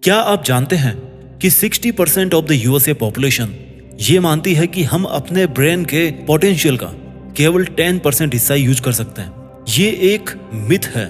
क्या आप जानते हैं कि 60% ऑफ द यूएसए पॉपुलेशन ये मानती है कि हम अपने ब्रेन के पोटेंशियल का केवल 10% हिस्सा यूज कर सकते हैं। ये एक मिथ है।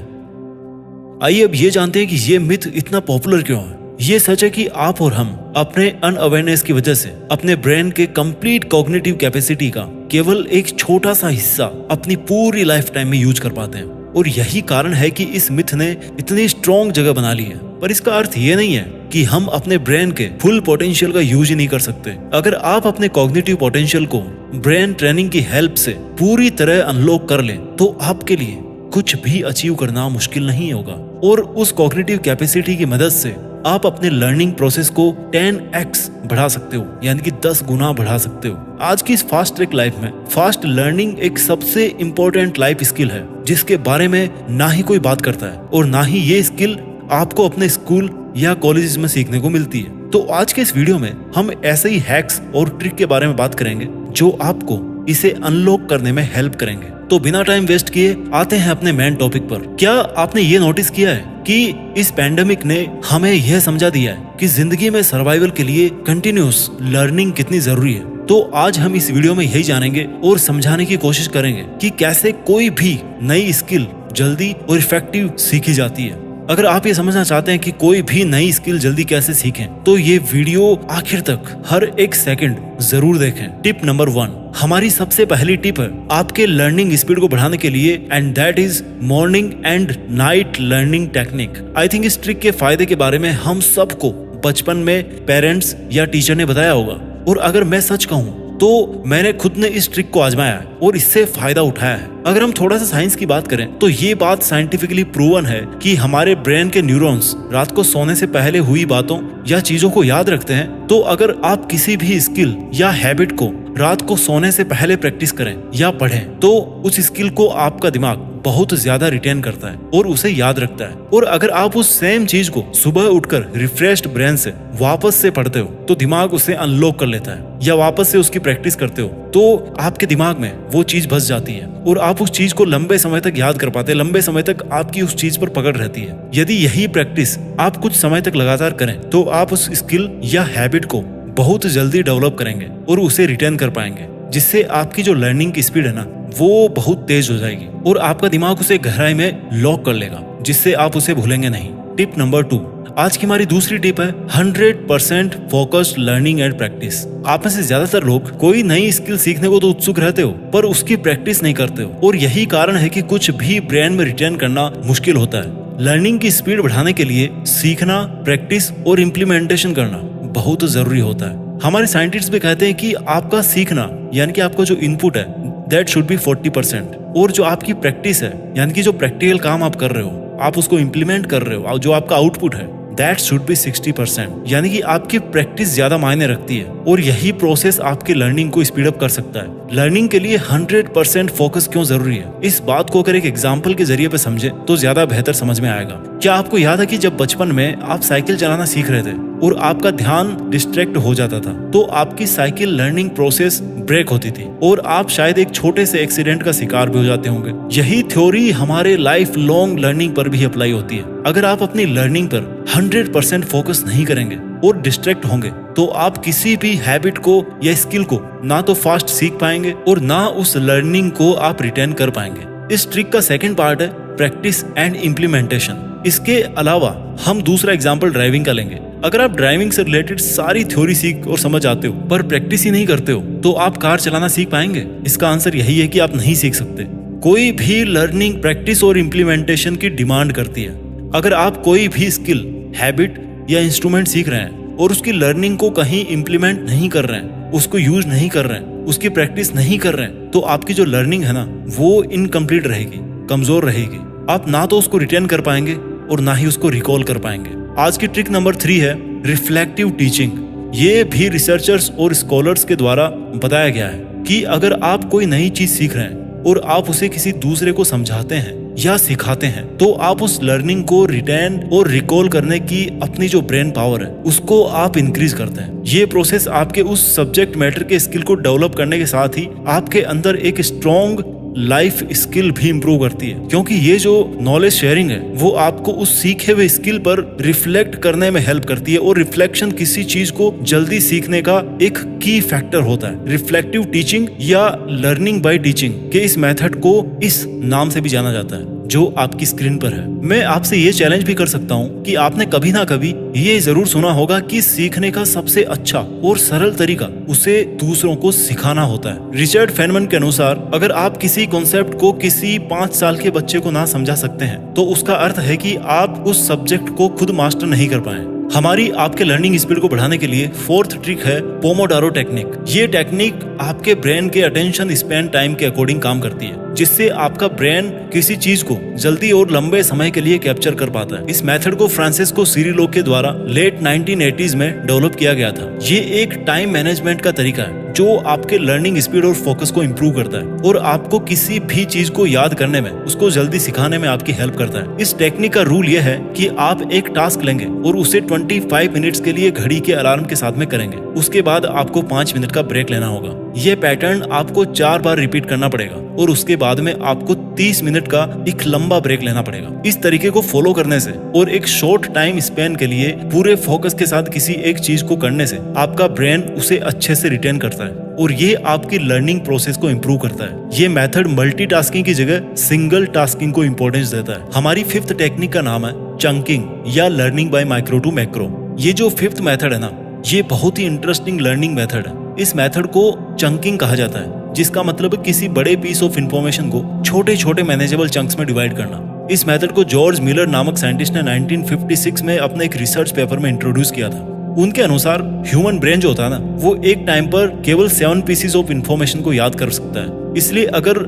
आइए अब ये जानते हैं कि ये मिथ इतना पॉपुलर क्यों है। ये सच है कि आप और हम अपने अनअवेयरनेस की वजह से अपने ब्रेन के कंप्लीट कॉग्निटिव कैपेसिटी का केवल एक छोटा सा हिस्सा अपनी पूरी लाइफ टाइम में यूज कर पाते हैं, और यही कारण है कि इस मिथ ने इतनी स्ट्रॉन्ग जगह बना ली है। पर इसका अर्थ ये नहीं है कि हम अपने ब्रेन के फुल पोटेंशियल का यूज ही नहीं कर सकते। अगर आप अपने कॉग्निटिव पोटेंशियल को ब्रेन ट्रेनिंग की हेल्प से पूरी तरह अनलॉक कर लें तो आपके लिए कुछ भी अचीव करना मुश्किल नहीं होगा, और उस कॉग्निटिव कैपेसिटी की मदद से आप अपने लर्निंग प्रोसेस को 10x बढ़ा सकते हो, यानी कि 10 गुना बढ़ा सकते हो। आज की इस फास्ट ट्रैक लाइफ में फास्ट लर्निंग एक सबसे इम्पोर्टेंट लाइफ स्किल है जिसके बारे में ना ही कोई बात करता है और ना ही ये स्किल आपको अपने स्कूल या कॉलेज में सीखने को मिलती है। तो आज के इस वीडियो में हम ऐसे ही हैक्स और ट्रिक के बारे में बात करेंगे जो आपको इसे अनलॉक करने में हेल्प करेंगे। तो बिना टाइम वेस्ट किए आते हैं अपने मेन टॉपिक पर। क्या आपने ये नोटिस किया है कि इस पैंडेमिक ने हमें यह समझा दिया है कि जिंदगी में सर्वाइवल के लिए कंटिन्यूस लर्निंग कितनी जरूरी है। तो आज हम इस वीडियो में यही जानेंगे और समझाने की कोशिश करेंगे कि कैसे कोई भी नई स्किल जल्दी और इफेक्टिव सीखी जाती है। अगर आप ये समझना चाहते हैं कि कोई भी नई स्किल जल्दी कैसे सीखें तो ये वीडियो आखिर तक हर एक सेकंड जरूर देखें। टिप नंबर 1, हमारी सबसे पहली टिप है आपके लर्निंग स्पीड को बढ़ाने के लिए, and that is morning and night learning technique. I think इस ट्रिक के फायदे के बारे में हम सबको बचपन में पेरेंट्स या टीचर ने बताया होगा, और अगर मैं सच कहूँ तो मैंने खुद ने इस ट्रिक को आजमाया है और इससे फायदा उठाया है। अगर हम थोड़ा सा साइंस की बात करें तो ये बात साइंटिफिकली प्रूवन है कि हमारे ब्रेन के न्यूरॉन्स रात को सोने से पहले हुई बातों या चीजों को याद रखते हैं। तो अगर आप किसी भी स्किल या हैबिट को रात को सोने से पहले प्रैक्टिस करें या पढ़ें तो उस स्किल को आपका दिमाग बहुत ज्यादा रिटेन करता है और उसे याद रखता है। और अगर आप उस सेम चीज को सुबह उठकर रिफ्रेश्ड ब्रेन से वापस से पढ़ते हो तो दिमाग उसे अनलॉक कर लेता है, या वापस से उसकी प्रैक्टिस करते हो तो आपके दिमाग में वो चीज बस जाती है और आप उस चीज को लंबे समय तक याद कर पाते हैं, लंबे समय तक आपकी उस चीज पर पकड़ रहती है। यदि यही प्रैक्टिस आप कुछ समय तक लगातार करें तो आप उस स्किल या हैबिट को बहुत जल्दी डेवलप करेंगे और उसे रिटेन कर पाएंगे, जिससे आपकी जो लर्निंग की स्पीड है ना वो बहुत तेज हो जाएगी और आपका दिमाग उसे गहराई में लॉक कर लेगा, जिससे आप उसे भूलेंगे नहीं। टिप नंबर 2, आज की हमारी दूसरी टिप है 100% फोकस्ड लर्निंग एंड प्रैक्टिस। आप में से ज्यादातर लोग कोई नई स्किल सीखने को तो उत्सुक रहते हो पर उसकी प्रैक्टिस नहीं करते हो, और यही कारण है कि कुछ भी ब्रेन में रिटेन करना मुश्किल होता है। लर्निंग की स्पीड बढ़ाने के लिए सीखना, प्रैक्टिस और इम्प्लीमेंटेशन करना बहुत जरूरी होता है। हमारे साइंटिस्ट भी कहते हैं कि आपका सीखना यानी कि आपका जो इनपुट है दैट शुड बी 40%, और जो आपकी प्रैक्टिस है यानी कि जो प्रैक्टिकल काम आप कर रहे हो, आप उसको इम्प्लीमेंट कर रहे हो, जो आपका आउटपुट है दैट शुड बी 60%, यानी कि आपकी प्रैक्टिस ज्यादा मायने रखती है और यही प्रोसेस आपकी लर्निंग को स्पीड अप कर सकता है। लर्निंग के लिए 100% फोकस क्यों जरूरी है, इस बात को अगर एक एग्जांपल के जरिए पे समझे तो ज्यादा बेहतर समझ में आएगा। क्या आपको याद है कि जब बचपन में आप साइकिल चलाना सीख रहे थे और आपका ध्यान डिस्ट्रैक्ट हो जाता था तो आपकी साइकिल लर्निंग प्रोसेस ब्रेक होती थी और आप शायद एक छोटे से एक्सीडेंट का शिकार भी हो जाते होंगे। यही थ्योरी हमारे लाइफ लॉन्ग लर्निंग पर भी अप्लाई होती है। अगर आप अपनी लर्निंग पर 100% फोकस नहीं करेंगे और डिस्ट्रैक्ट होंगे तो आप किसी भी हैबिट को या स्किल को ना तो फास्ट सीख पाएंगे और ना उस लर्निंग को आप रिटेन कर पाएंगे। इस ट्रिक का सेकंड पार्ट है प्रैक्टिस एंड इम्प्लीमेंटेशन। इसके अलावा हम दूसरा एग्जांपल ड्राइविंग का लेंगे। अगर आप ड्राइविंग से रिलेटेड सारी थ्योरी सीख और समझ आते हो पर प्रैक्टिस ही नहीं करते हो तो आप कार चलाना सीख पाएंगे? इसका आंसर यही है कि आप नहीं सीख सकते। कोई भी लर्निंग प्रैक्टिस और इम्प्लीमेंटेशन की डिमांड करती है। अगर आप कोई भी स्किल, हैबिट या इंस्ट्रूमेंट सीख रहे हैं और उसकी लर्निंग को कहीं इम्प्लीमेंट नहीं कर रहे हैं, उसको यूज नहीं कर रहे हैं, उसकी प्रैक्टिस नहीं कर रहे हैं, तो आपकी जो लर्निंग है ना वो इनकम्प्लीट रहेगी, कमजोर रहेगी। आप ना तो उसको रिटेन कर पाएंगे और ना ही उसको रिकॉल कर पाएंगे। आज की ट्रिक नंबर 3 है रिफ्लेक्टिव टीचिंग। ये भी रिसर्चर्स और स्कॉलर्स के द्वारा बताया गया है कि अगर आप कोई नई चीज सीख रहे हैं और आप उसे किसी दूसरे को समझाते हैं या सिखाते हैं तो आप उस लर्निंग को रिटेन और रिकॉल करने की अपनी जो ब्रेन पावर है उसको आप इंक्रीज करते हैं। ये प्रोसेस आपके उस सब्जेक्ट मैटर के स्किल को डेवलप करने के साथ ही आपके अंदर एक स्ट्रॉन्ग लाइफ स्किल भी इंप्रूव करती है, क्योंकि ये जो नॉलेज शेयरिंग है वो आपको उस सीखे हुए स्किल पर रिफ्लेक्ट करने में हेल्प करती है। और रिफ्लेक्शन किसी चीज को जल्दी सीखने का एक की फैक्टर होता है। रिफ्लेक्टिव टीचिंग या लर्निंग बाय टीचिंग के इस मेथड को इस नाम से भी जाना जाता है जो आपकी स्क्रीन पर है। मैं आपसे ये चैलेंज भी कर सकता हूँ कि आपने कभी ना कभी ये जरूर सुना होगा कि सीखने का सबसे अच्छा और सरल तरीका उसे दूसरों को सिखाना होता है। रिचर्ड फेनमैन के अनुसार अगर आप किसी कॉन्सेप्ट को किसी 5 साल के बच्चे को ना समझा सकते हैं तो उसका अर्थ है कि आप उस सब्जेक्ट को खुद मास्टर नहीं कर पाए। हमारी आपके लर्निंग स्पीड को बढ़ाने के लिए 4th ट्रिक है पोमोडारो टेक्निक। ये टेक्निक आपके ब्रेन के अटेंशन स्पैन टाइम के अकॉर्डिंग काम करती है, जिससे आपका ब्रेन किसी चीज को जल्दी और लंबे समय के लिए कैप्चर कर पाता है। इस मेथड को फ्रांसिस्को सिरिलो के द्वारा लेट 1980s में डेवलप किया गया था। ये एक टाइम मैनेजमेंट का तरीका है जो आपके लर्निंग स्पीड और फोकस को इंप्रूव करता है और आपको किसी भी चीज को याद करने में, उसको जल्दी सिखाने में आपकी हेल्प करता है। इस टेक्निक का रूल यह है कि आप एक टास्क लेंगे और उसे 25 मिनट्स के लिए घड़ी के अलार्म के साथ में करेंगे। उसके बाद आपको 5 मिनट का ब्रेक लेना होगा। यह पैटर्न आपको 4 बार रिपीट करना पड़ेगा और उसके बाद में आपको 30 मिनट का एक लंबा ब्रेक लेना पड़ेगा। इस तरीके को फॉलो करने से और एक शॉर्ट टाइम स्पेन के लिए पूरे फोकस के साथ किसी एक चीज को करने से आपका ब्रेन उसे अच्छे से रिटेन करता है और ये आपकी लर्निंग प्रोसेस को इम्प्रूव करता है। ये मेथड मल्टीटास्किंग की जगह सिंगल टास्किंग को इम्पोर्टेंस देता है। हमारी 5th टेक्निक का नाम है चंकिंग या learning by micro to macro. ये जो 5th मेथड है ना, ये बहुत ही इंटरेस्टिंग लर्निंग मेथड है। इस मेथड को चंकिंग कहा जाता है, जिसका मतलब है किसी बड़े पीस ऑफ इंफॉर्मेशन को छोटे छोटे मैनेजेबल चंक्स में डिवाइड करना। इस मेथड को जॉर्ज मिलर नामक साइंटिस्ट ने 1956 में अपने एक रिसर्च पेपर में इंट्रोड्यूस किया था। उनके अनुसार ह्यूमन ब्रेन जो होता है ना, वो एक टाइम पर केवल 7 पीसेस ऑफ इंफॉर्मेशन को याद कर सकता है। इसलिए अगर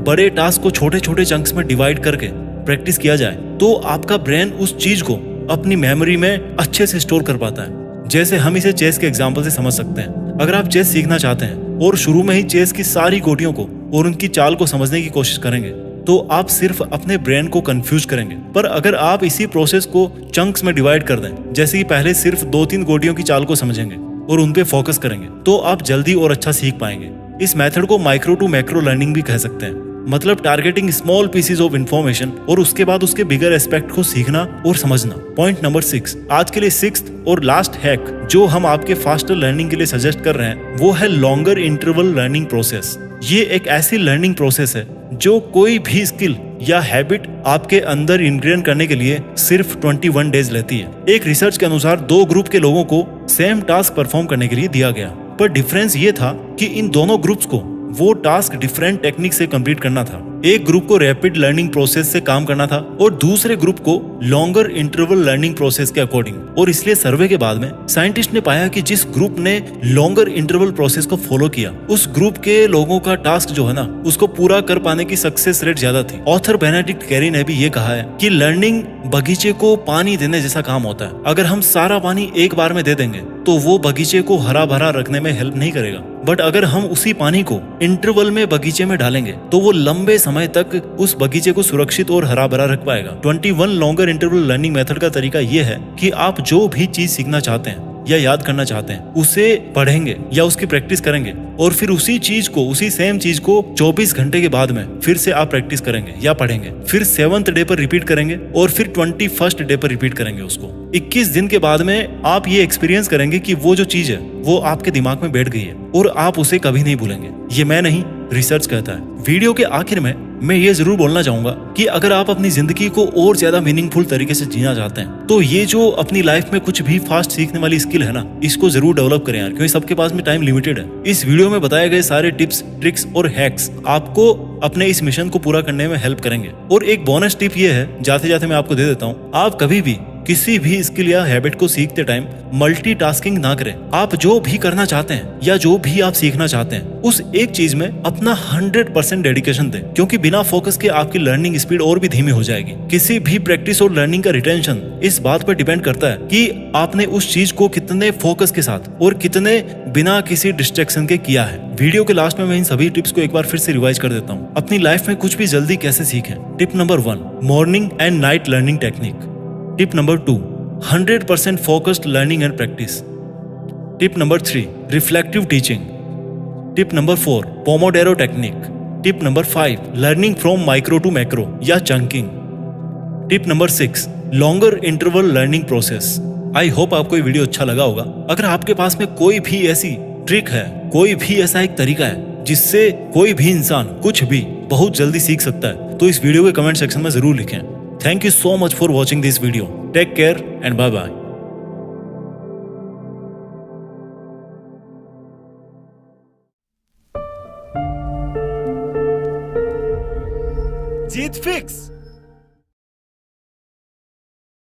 बड़े टास्क को छोटे छोटे चंक्स में डिवाइड करके प्रैक्टिस किया जाए तो आपका ब्रेन उस चीज को अपनी मेमोरी में अच्छे से स्टोर कर पाता है। जैसे हम इसे चेस के एग्जाम्पल से समझ सकते हैं। अगर आप चेस सीखना चाहते हैं और शुरू में ही चेस की सारी गोटियों को और उनकी चाल को समझने की कोशिश करेंगे तो आप सिर्फ अपने ब्रेन को कंफ्यूज करेंगे। पर अगर आप इसी प्रोसेस को चंक्स में डिवाइड कर दें, जैसे कि पहले सिर्फ 2-3 गोटियों की चाल को समझेंगे और उन पे फोकस करेंगे, तो आप जल्दी और अच्छा सीख पाएंगे। इस मेथड को माइक्रो टू मैक्रो लर्निंग भी कह सकते हैं, मतलब targeting small pieces of information और उसके बाद उसके बिगर एस्पेक्ट को सीखना और समझना। पॉइंट नंबर 6, आज के लिए 6th और लास्ट हैक जो हम आपके फास्टर लर्निंग के लिए सजेस्ट कर रहे हैं वो है लॉन्गर इंटरवल लर्निंग प्रोसेस। ये एक ऐसी लर्निंग प्रोसेस है जो कोई भी स्किल या हैबिट आपके अंदर इंग्रेन करने के लिए सिर्फ 21 डेज लेती है। एक रिसर्च के अनुसार 2 ग्रुप के लोगों को सेम टास्क परफॉर्म करने के लिए दिया गया, पर डिफरेंस ये था कि इन दोनों ग्रुप्स को वो टास्क डिफरेंट टेक्निक से कंप्लीट करना था। एक ग्रुप को रैपिड लर्निंग प्रोसेस से काम करना था और दूसरे ग्रुप को लॉन्गर इंटरवल लर्निंग प्रोसेस के अकॉर्डिंग। और इसलिए सर्वे के बाद में साइंटिस्ट ने पाया कि जिस ग्रुप ने लॉन्गर इंटरवल प्रोसेस को फॉलो किया उस ग्रुप के लोगों का टास्क जो है ना, उसको पूरा कर पाने की सक्सेस रेट ज्यादा थी। ऑथर बेनेडिक्ट कैरी ने भी ये कहा है कि लर्निंग बगीचे को पानी देने जैसा काम होता है। अगर हम सारा पानी एक बार में दे देंगे तो वो बगीचे को हरा भरा रखने में हेल्प नहीं करेगा, बट अगर हम उसी पानी को इंटरवल में बगीचे में डालेंगे तो वो लंबे समय तक उस बगीचे को सुरक्षित और हरा भरा रख पाएगा। 21 लॉन्गर इंटरवल लर्निंग मेथड का तरीका ये है कि आप जो भी चीज सीखना चाहते हैं या याद करना चाहते हैं उसे पढ़ेंगे या उसकी प्रैक्टिस करेंगे और फिर उसी चीज को, उसी सेम चीज को 24 घंटे के बाद में फिर से आप प्रैक्टिस करेंगे या पढ़ेंगे। फिर 7th डे पर रिपीट करेंगे और फिर 21st डे पर रिपीट करेंगे उसको। 21 दिन के बाद में आप ये एक्सपीरियंस करेंगे कि वो जो चीज है वो आपके दिमाग में बैठ गई है और आप उसे कभी नहीं भूलेंगे। ये मैं नहीं, रिसर्च कहता है। वीडियो के आखिर में मैं ये जरूर बोलना चाहूंगा कि अगर आप अपनी जिंदगी को और ज्यादा मीनिंगफुल तरीके से जीना चाहते हैं तो ये जो अपनी लाइफ में कुछ भी फास्ट सीखने वाली स्किल है ना, इसको जरूर डेवलप करें यार, क्योंकि सबके पास में टाइम लिमिटेड है। इस वीडियो में बताए गए सारे टिप्स, ट्रिक्स और हैक्स आपको अपने इस मिशन को पूरा करने में हेल्प करेंगे। और एक बोनस टिप ये है, जाते जाते मैं आपको दे देता हूँ, आप कभी भी किसी भी स्किल या हैबिट को सीखते टाइम मल्टीटास्किंग ना करें। आप जो भी करना चाहते हैं या जो भी आप सीखना चाहते हैं उस एक चीज में अपना 100% डेडिकेशन दें, क्योंकि बिना फोकस के आपकी लर्निंग स्पीड और भी धीमी हो जाएगी। किसी भी प्रैक्टिस और लर्निंग का रिटेंशन इस बात पर डिपेंड करता है कि आपने उस चीज को कितने फोकस के साथ और कितने बिना किसी डिस्ट्रैक्शन के किया है। वीडियो के लास्ट में मैं इन सभी टिप्स को एक बार फिर से रिवाइज कर देता हूँ। अपनी लाइफ में कुछ भी जल्दी कैसे सीखें। Tip number 1, morning and night learning technique. Tip number 2, 100% focused learning and practice. Tip number 3, reflective teaching. Tip number 4, Pomodoro technique. Tip number 5, learning from micro to macro या chunking. Tip number 6, longer interval learning process. I hope आपको ये video अच्छा लगा होगा। अगर आपके पास में कोई भी ऐसी ट्रिक है, कोई भी ऐसा एक तरीका है जिससे कोई भी इंसान कुछ भी बहुत जल्दी सीख सकता है, तो इस वीडियो के कमेंट सेक्शन में जरूर लिखें। Thank you so much for watching this video. Take care and bye bye. जीत फिक्स।